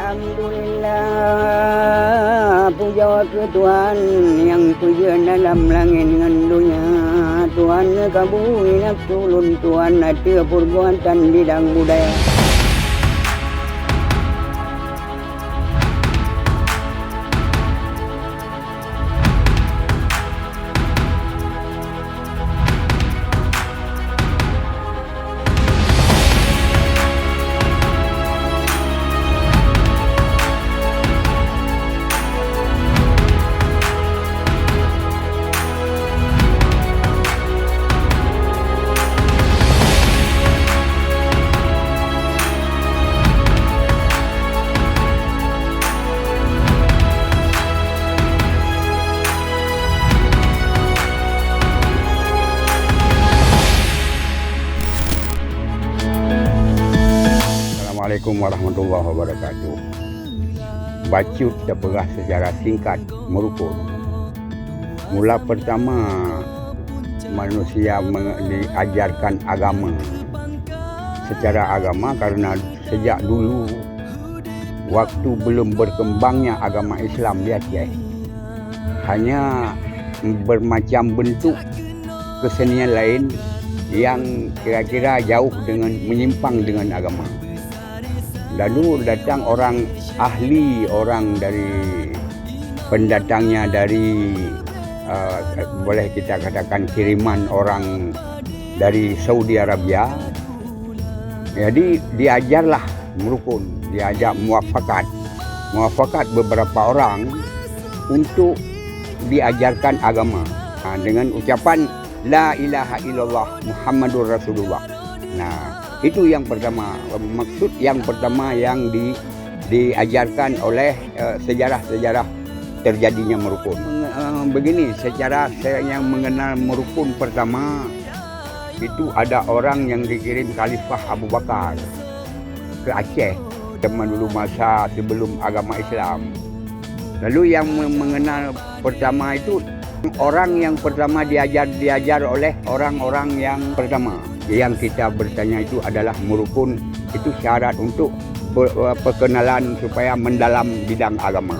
Alhamdulillah, puja ke Tuhan yang puja dalam langit dengan dunia. Tuhan kabuli nafsulun, Tuhan ada perbuatan bidang budaya. Assalamualaikum warahmatullahi wabarakatuh. Bacut terperah sejarah singkat merukun. Mula pertama manusia diajarkan agama secara agama karena sejak dulu waktu belum berkembangnya agama Islam di Aceh, hanya bermacam bentuk kesenian lain yang kira-kira jauh dengan menyimpang dengan agama. Lalu datang orang ahli, orang dari pendatangnya dari boleh kita katakan kiriman orang dari Saudi Arabia. Jadi diajarlah merukun, diajak muafakat beberapa orang untuk diajarkan agama dengan ucapan La ilaha illallah Muhammadur Rasulullah. Nah, itu yang pertama, maksud yang pertama yang diajarkan oleh sejarah-sejarah terjadinya merukun. Begini, secara saya yang mengenal merukun pertama itu ada orang yang dikirim Khalifah Abu Bakar ke Aceh zaman dulu masa sebelum agama Islam. Lalu yang mengenal pertama itu orang yang pertama diajar oleh orang-orang yang pertama. Yang kita bertanya itu adalah merukun, itu syarat untuk perkenalan supaya mendalam bidang agama.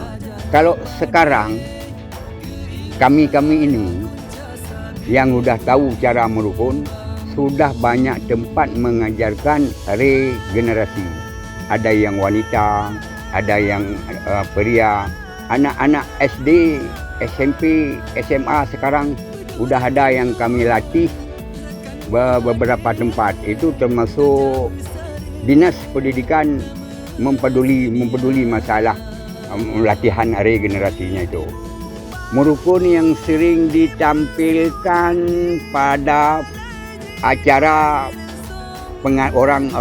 Kalau sekarang kami ini yang sudah tahu cara merukun, sudah banyak tempat mengajarkan regenerasi. Ada yang wanita, ada yang pria, anak-anak SD, SMP, SMA sekarang sudah ada yang kami latih beberapa tempat. Itu termasuk Dinas Pendidikan mempeduli masalah latihan regenerasinya itu. Merukun yang sering ditampilkan pada acara orang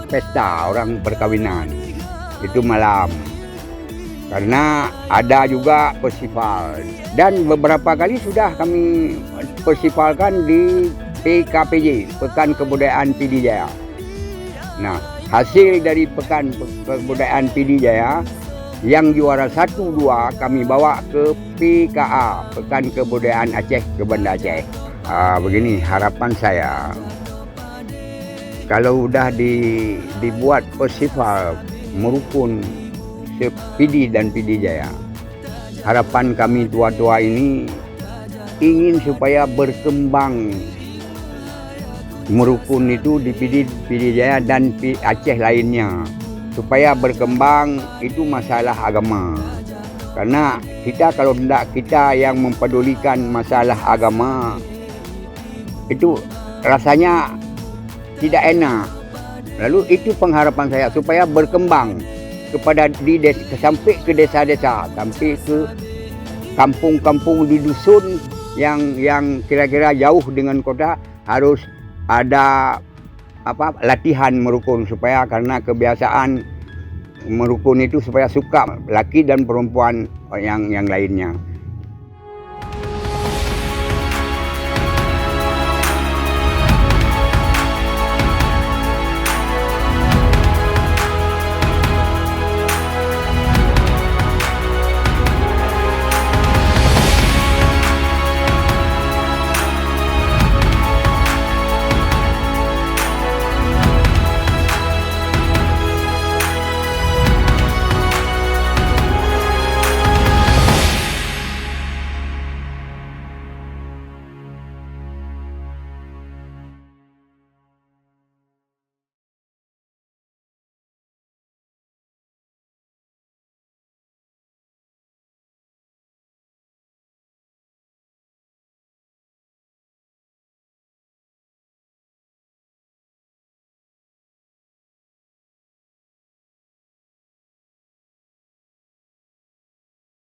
pesta, orang perkawinan itu malam. Karena ada juga festival dan beberapa kali sudah kami festivalkan di PKPJ, Pekan Kebudayaan PD Jaya. Nah, hasil dari Pekan Kebudayaan PD Jaya yang juara 1-2 kami bawa ke PKA, Pekan Kebudayaan Aceh ke Banda Aceh. Begini harapan saya, kalau sudah dibuat festival merukun PD dan PD Jaya, harapan kami tua-tua ini ingin supaya berkembang merukun itu di PD Jaya dan Aceh lainnya, supaya berkembang itu masalah agama. Karena kalau tidak kita yang mempedulikan masalah agama itu rasanya tidak enak. Lalu itu pengharapan saya supaya berkembang kepada sampai ke desa-desa, sampai ke kampung-kampung di dusun yang kira-kira jauh dengan kota, harus ada latihan merukun supaya karena kebiasaan merukun itu supaya suka laki dan perempuan yang lainnya.